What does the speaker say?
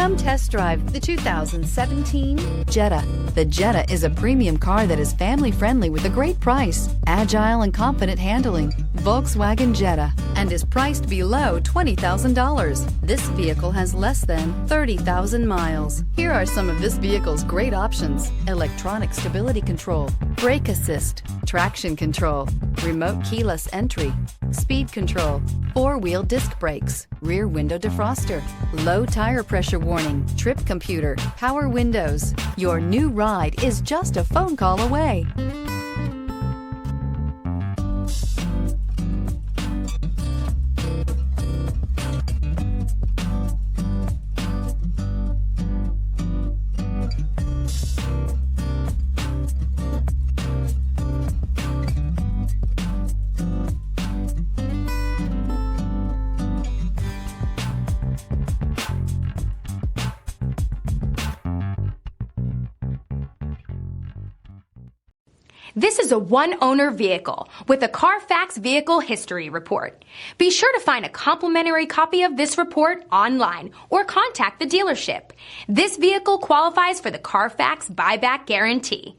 Come test drive the 2017 Jetta. The Jetta is a premium car that is family-friendly with a great price, agile and confident handling. Volkswagen Jetta, and is priced below $20,000. This vehicle has less than 30,000 miles. Here are some of this vehicle's great options: electronic stability control, brake assist, traction control, remote keyless entry, speed control, four-wheel disc brakes, rear window defroster, low tire pressure warning, trip computer, power windows. Your new ride is just a phone call away. This is a one-owner vehicle with a Carfax Vehicle History Report. Be sure to find a complimentary copy of this report online or contact the dealership. This vehicle qualifies for the Carfax Buyback Guarantee.